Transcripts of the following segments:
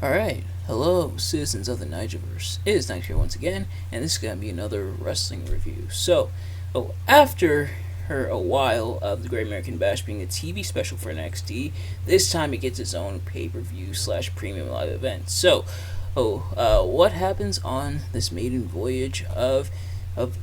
Alright, hello citizens of the Nigelverse. It is Nigel here once again, and this is going to be another wrestling review. After a while of the Great American Bash being a TV special for NXT, this time it gets its own pay-per-view slash premium live event. What happens on this maiden voyage of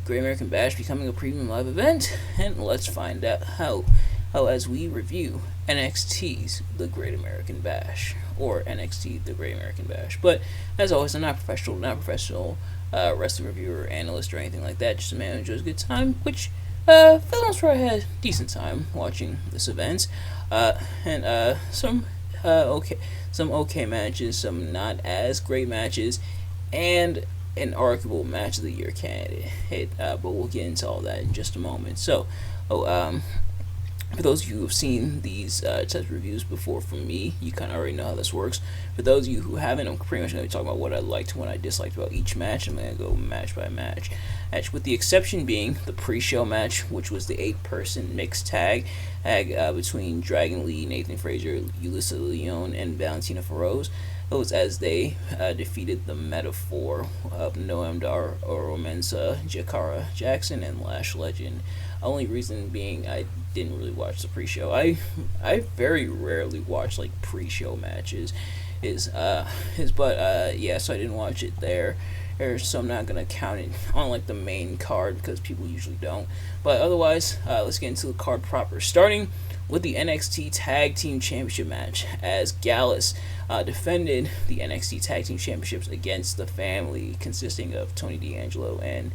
Great American Bash becoming a premium live event? And let's find out how as we review NXT's The Great American Bash, or NXT The Great American Bash. But as always, I'm not professional wrestling reviewer, analyst, or anything like that. Just a man who enjoys a good time, which for the most part I had a decent time watching this event, and some okay matches, some not as great matches, and an arguable match of the year candidate. But we'll get into all that in just a moment. For those of you who have seen these types of reviews before from me, you kind of already know how this works. For those of you who haven't, I'm pretty much going to be talking about what I liked and what I disliked about each match. I'm going to go match by match, with the exception being the pre-show match, which was the 8-person mixed tag between Dragon Lee, Nathan Frazier, Ulysses Leon, and Valentina Feroz. Those as they defeated the Metaphor of Noam Dar, Oro Mensah, Jakara Jackson, and Lash Legend. Only reason being I didn't really watch the pre-show. I very rarely watch like pre-show matches, so I didn't watch it there. So I'm not gonna count it on like the main card because people usually don't. But otherwise, let's get into the card proper. Starting with the NXT Tag Team Championship match, as Gallus defended the NXT Tag Team Championships against the family, consisting of Tony D'Angelo and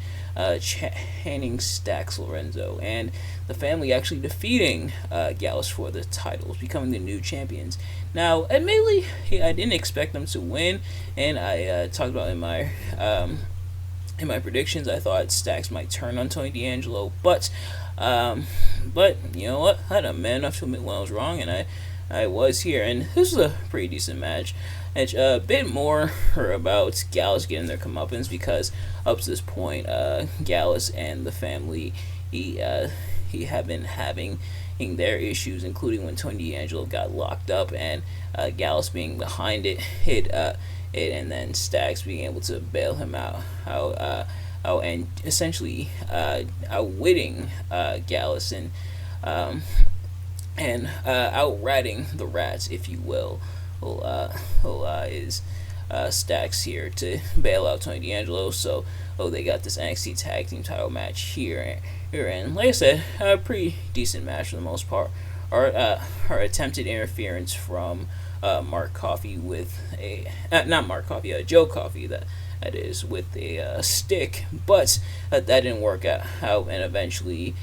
Channing Stacks Lorenzo, and the family actually defeating Gallus for the titles, becoming the new champions. Now, admittedly, I didn't expect them to win, and I talked about in my predictions, I thought Stacks might turn on Tony D'Angelo, but you know what? I had a man enough to admit when I was wrong, and I was here, and this was a pretty decent match. It's a bit more about Gallus getting their comeuppance, because up to this point, Gallus and the family, he have been having their issues, including when Tony D'Angelo got locked up, and Gallus being behind it, and then Stacks being able to bail him out, and essentially outwitting Gallus and outratting the Rats, if you will. Is Stacks here to bail out Tony D'Angelo. So they got this NXT Tag Team title match here, and like I said, a pretty decent match for the most part. Our attempted interference from Mark Coffey with Joe Coffey, that is, with a stick, but that didn't work out, and eventually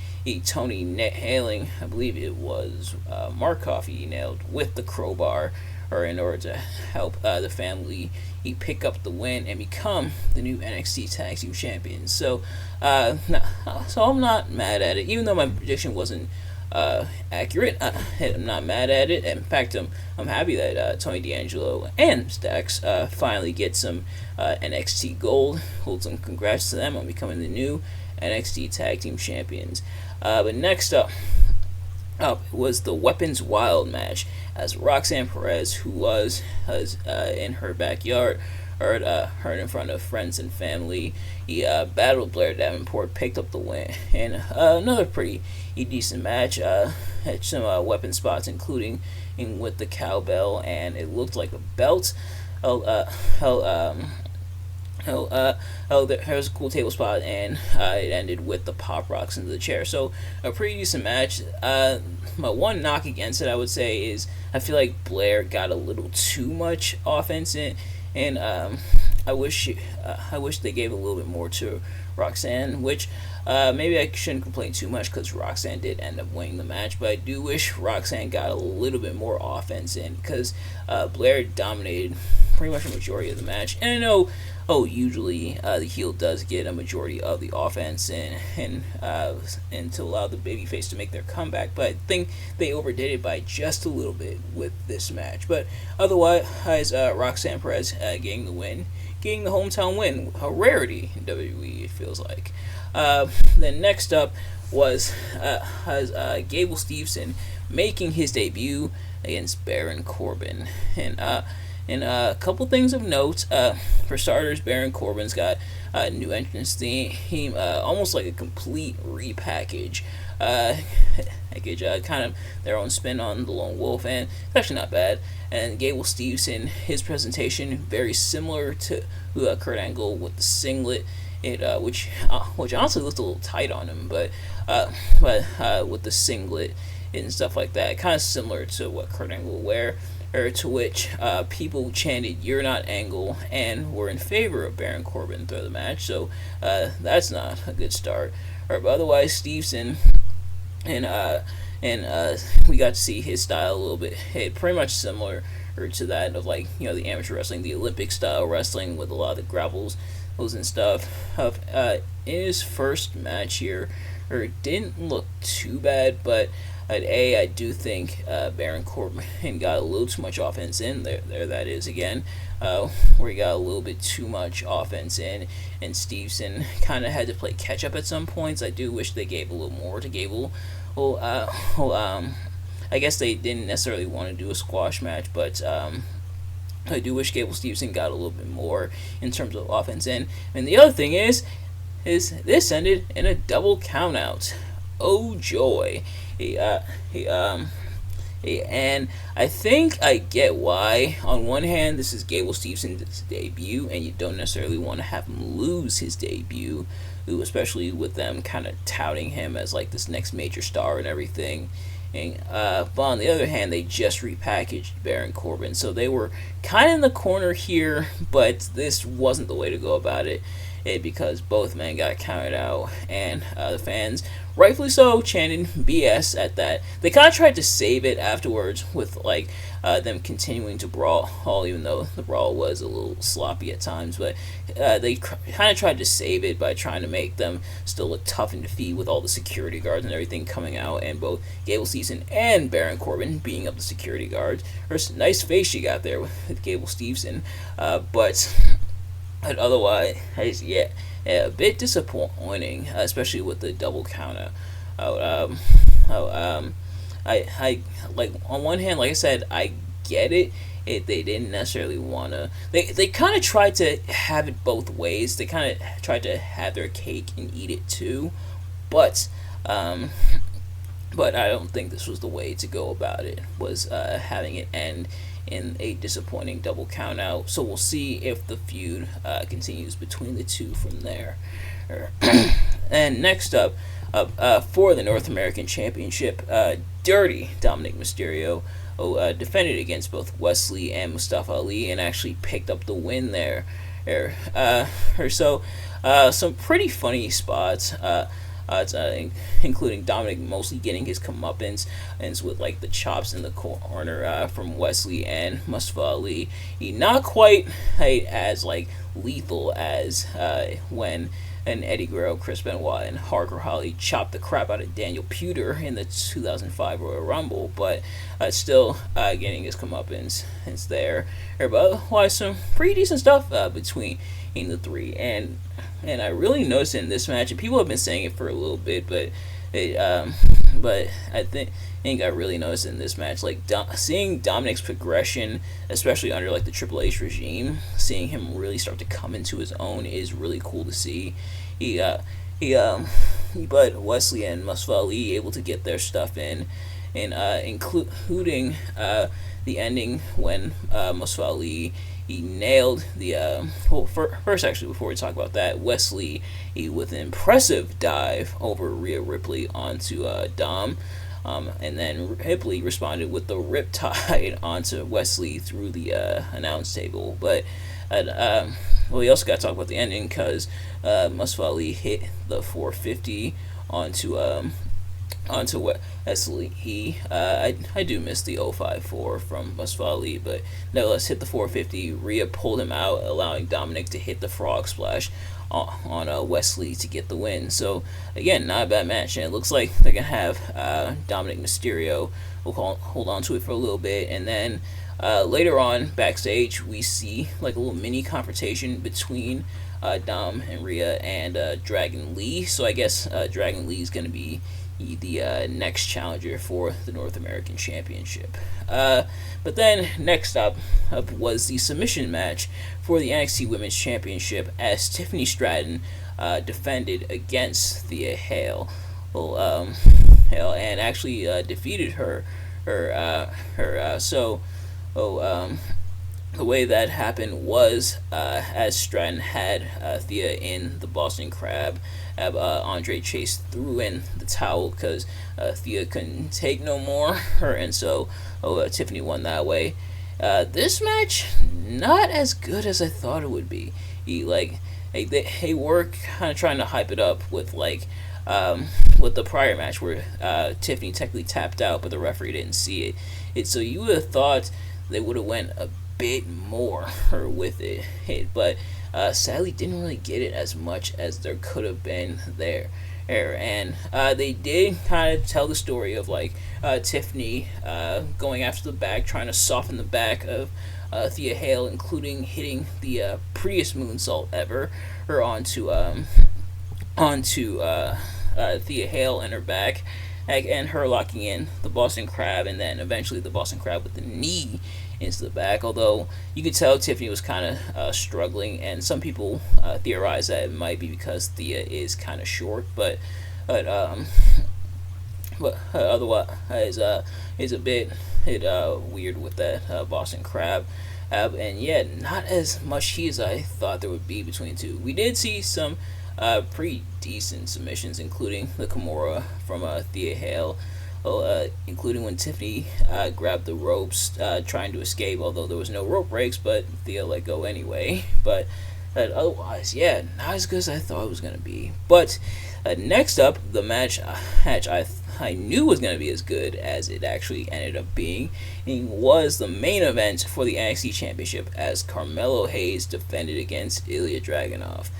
Tony nailing, I believe it was Mark Coffey, nailed with the crowbar, or in order to help the family pick up the win and become the new NXT Tag Team Champions. So I'm not mad at it, even though my prediction wasn't accurate. I'm not mad at it. In fact, I'm happy that Tony D'Angelo and Stacks finally get some NXT gold. Hold some congrats to them on becoming the new NXT Tag Team Champions. But next up was the Weapons Wild match, as Roxanne Perez, who was in her backyard, heard in front of friends and family, he battled Blair Davenport, picked up the win, and another pretty decent match. Had some weapon spots, including with the cowbell, and it looked like a belt. There was a cool table spot, and it ended with the pop rocks into the chair. So a pretty decent match. My one knock against it, I would say, is I feel like Blair got a little too much offense in, and I wish they gave a little bit more to Roxanne, which maybe I shouldn't complain too much, because Roxanne did end up winning the match, but I do wish Roxanne got a little bit more offense in, because Blair dominated pretty much a majority of the match. And I know, usually the heel does get a majority of the offense and to allow the babyface to make their comeback, but I think they overdid it by just a little bit with this match. But otherwise, Roxanne Perez getting the win, getting the hometown win, a rarity in WWE, it feels like. Then next up was Gable Steveson making his debut against Baron Corbin, and And a couple things of note. For starters, Baron Corbin's got a new entrance theme, almost like a complete repackage. Kind of their own spin on the Lone Wolf, and it's actually not bad. And Gable Steveson, his presentation very similar to Kurt Angle with the singlet, which honestly looked a little tight on him, but with the singlet and stuff like that, kind of similar to what Kurt Angle would wear. Or to which people chanted "You're not Angle" and were in favor of Baron Corbin through the match. So that's not a good start. But otherwise, Steveson and we got to see his style a little bit. Pretty much similar to that of the amateur wrestling, the Olympic style wrestling with a lot of the gravels and stuff. In his first match here, it didn't look too bad, but I do think Baron Corbin got a little too much offense in there. That is again, where he got a little bit too much offense in, and Steveson kind of had to play catch up at some points. I do wish they gave a little more to Gable. I guess they didn't necessarily want to do a squash match, but I do wish Gable Steveson got a little bit more in terms of offense in. And the other thing is this ended in a double countout. Oh joy! And I think I get why. On one hand, this is Gable Stevenson's debut, and you don't necessarily want to have him lose his debut, especially with them kind of touting him as like this next major star and everything. And, but on the other hand, they just repackaged Baron Corbin, so they were kind of in the corner here, but this wasn't the way to go about it. Because both men got counted out, and the fans, rightfully so, chanted BS at that. They kind of tried to save it afterwards with them continuing to brawl, even though the brawl was a little sloppy at times. But they kind of tried to save it by trying to make them still look tough in defeat with all the security guards and everything coming out, and both Gable Steveson and Baron Corbin being up the security guards. There's a nice face she got there with Gable Steveson, but otherwise, a bit disappointing, especially with the double counter. I like, on one hand, like I said, I get it. They didn't necessarily want to. They kind of tried to have it both ways. They kind of tried to have their cake and eat it too, but I don't think this was the way to go about it. Was having it end in a disappointing double count out. So we'll see if the feud continues between the two from there. And next up, for the North American Championship, Dirty Dominic Mysterio defended against both Wesley and Mustafa Ali and actually picked up the win there. Some pretty funny spots. Including Dominic mostly getting his comeuppance and with the chops in the corner from Wesley and Mustafa Ali. Not quite as lethal as when Eddie Guerrero, Chris Benoit, and Harker Holly chopped the crap out of Daniel Puder in the 2005 Royal Rumble, but still getting his comeuppance there. But otherwise, some pretty decent stuff between the three, and I really noticed it in this match, and people have been saying it for a little bit, but I think I really noticed it in this match, seeing Dominic's progression, especially under the Triple H regime, seeing him really start to come into his own is really cool to see. But Wesley and Mustafa Ali able to get their stuff in, and including the ending when Mustafa Ali, he nailed the first, actually, before we talk about that, Wesley, with an impressive dive over Rhea Ripley onto Dom, and then Ripley responded with the Riptide onto Wesley through the announce table. But we also got to talk about the ending, because Mustafa Ali hit the 450 onto Wesley. I do miss the 054 from Mustafa Ali, but nevertheless hit the 450. Rhea pulled him out, allowing Dominic to hit the frog splash on Wesley to get the win. So again, not a bad match, and it looks like they're gonna have Dominic Mysterio will hold on to it for a little bit, and then later on backstage we see a little mini confrontation between Dom and Rhea and Dragon Lee. So I guess Dragon Lee is gonna be the next challenger for the North American Championship. But then next up was the submission match for the NXT Women's Championship as Tiffany Stratton defended against Thea Hale. And actually defeated her. The way that happened was as Stratton had Thea in the Boston Crab, Andre Chase threw in the towel because Thea couldn't take no more, and so Tiffany won that way. This match not as good as I thought it would be. They were kind of trying to hype it up with with the prior match where Tiffany technically tapped out, but the referee didn't see it. So you would have thought they would have went a bit more with it, but sadly didn't really get it as much as there could have been there. And they did kind of tell the story of Tiffany going after the back, trying to soften the back of Thea Hale, including hitting the prettiest moonsault ever, or onto Thea Hale and her back, and her locking in the Boston Crab, and then eventually the Boston Crab with the knee into the back. Although you could tell Tiffany was kind of struggling, and some people theorize that it might be because Thea is kind of short, but otherwise is a bit weird with that Boston Crab. And yet, not as much heat as I thought there would be between the two. We did see some pretty decent submissions, including the Kimura from Thea Hale, including when Tiffany grabbed the ropes trying to escape, although there was no rope breaks, but Thea let go anyway. But otherwise, yeah, not as good as I thought it was going to be. But next up, the match I knew was going to be as good as it actually ended up being, was the main event for the NXT Championship as Carmelo Hayes defended against Ilya Dragunov.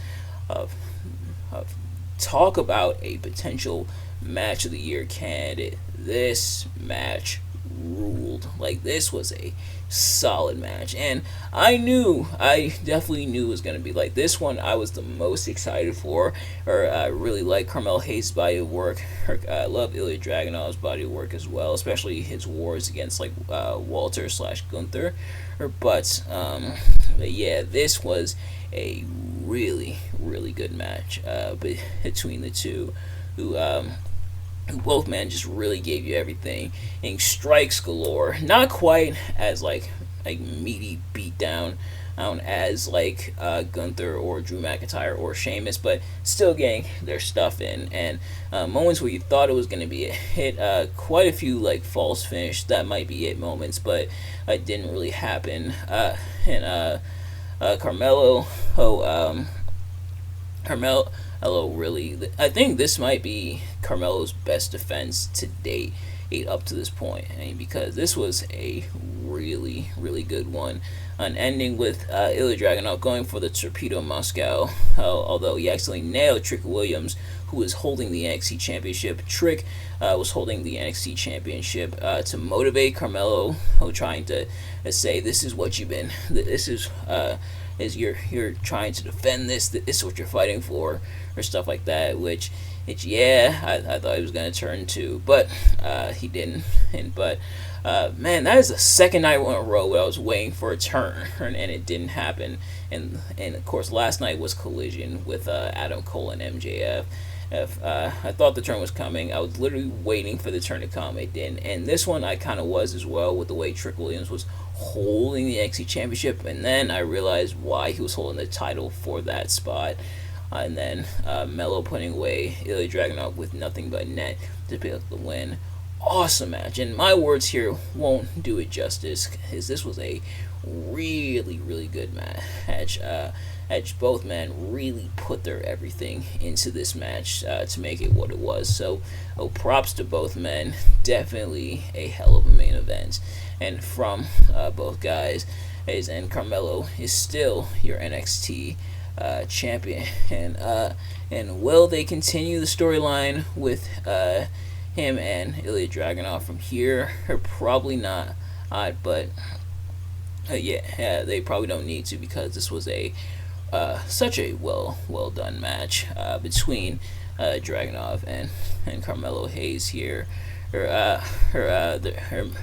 Talk about a potential match of the year candidate. This match ruled. This was a solid match, and I definitely knew it was going to be this one. I was the most excited for, I really like Carmelo Hayes' body of work. I love Ilya Dragunov's body of work as well, especially his wars against Walter / Gunther. But yeah, this was a really, really good match between the two, who both men just really gave you everything, and strikes galore. Not quite as meaty beatdown as Gunther or Drew McIntyre or Sheamus, but still getting their stuff in, and moments where you thought it was going to be a hit. Quite a few false finish that might be it moments, but it didn't really happen. Carmelo really, I think this might be Carmelo's best defense to date up to this point. Because this was a really, really good one. An ending with Ilya Dragunov going for the Torpedo Moscow, although he accidentally nailed Trick Williams, who was holding the NXT Championship. Trick was holding the NXT Championship to motivate Carmelo, trying to say, this is what you've been, this is you're trying to defend this is what you're fighting for, or stuff like that, which I thought he was going to turn to, but he didn't. Man, that is the second night in a row where I was waiting for a turn, and it didn't happen. And of course, last night was Collision with Adam Cole and MJF. I thought the turn was coming. I was literally waiting for the turn to come. It didn't. And this one I kind of was as well, with the way Trick Williams was holding the NXT Championship, and then I realized why he was holding the title for that spot. And then Melo putting away Ilya Dragunov with nothing but net to pick up the win. Awesome match, and my words here won't do it justice, because this was a really, really good match. Both men really put their everything into this match to make it what it was. So, props to both men. Definitely a hell of a main event, and from both guys. And Carmelo is still your NXT champion, and will they continue the storyline with him and Ilya Dragunov from here? Or probably not. But they probably don't need to, because this was a such a well done match between Dragunov and Carmelo Hayes here. There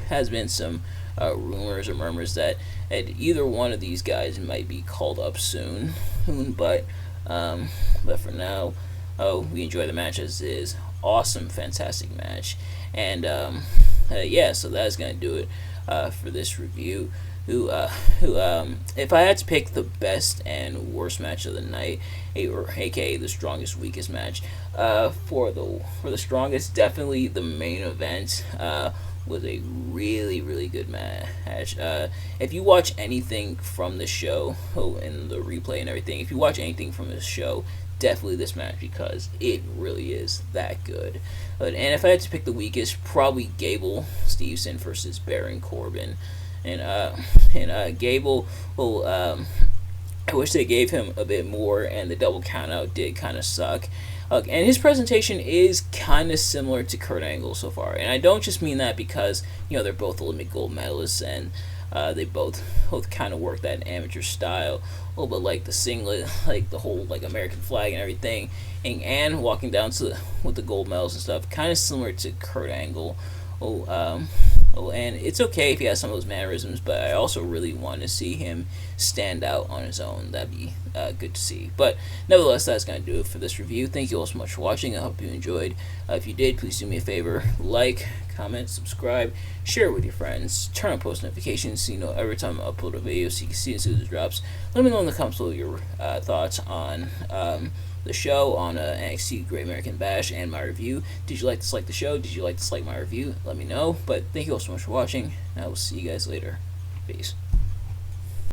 has been some rumors or murmurs that either one of these guys might be called up soon, but for now, we enjoy the match as is. Awesome, fantastic match, and yeah, so that's gonna do it for this review. If I had to pick the best and worst match of the night, or aka the strongest, weakest match, for the strongest, definitely the main event was a really good match. If you watch anything from the show, and the replay and everything, if you watch anything from this show, definitely this match, because it really is that good. And if I had to pick the weakest, probably Gable Stevenson versus Baron Corbin. And Gable, I wish they gave him a bit more, and the double countout did kind of suck. And his presentation is kind of similar to Kurt Angle so far, and I don't just mean that because they're both Olympic gold medalists, and they both kind of work that amateur style, a little bit like the singlet, like the whole American flag and everything, and walking down with the gold medals and stuff, kind of similar to Kurt Angle. And it's okay if he has some of those mannerisms, but I also really want to see him stand out on his own. That'd be good to see. But nevertheless, that's going to do it for this review. Thank you all so much for watching. I hope you enjoyed. If you did, please do me a favor. Like, comment, subscribe, share it with your friends, turn on post notifications so you know every time I upload a video so you can see as soon as it drops. Let me know in the comments below your thoughts on the show, on NXT Great American Bash, and my review. Did you dislike the show? Did you dislike my review? Let me know. But thank you all so much for watching, and I will see you guys later. Peace.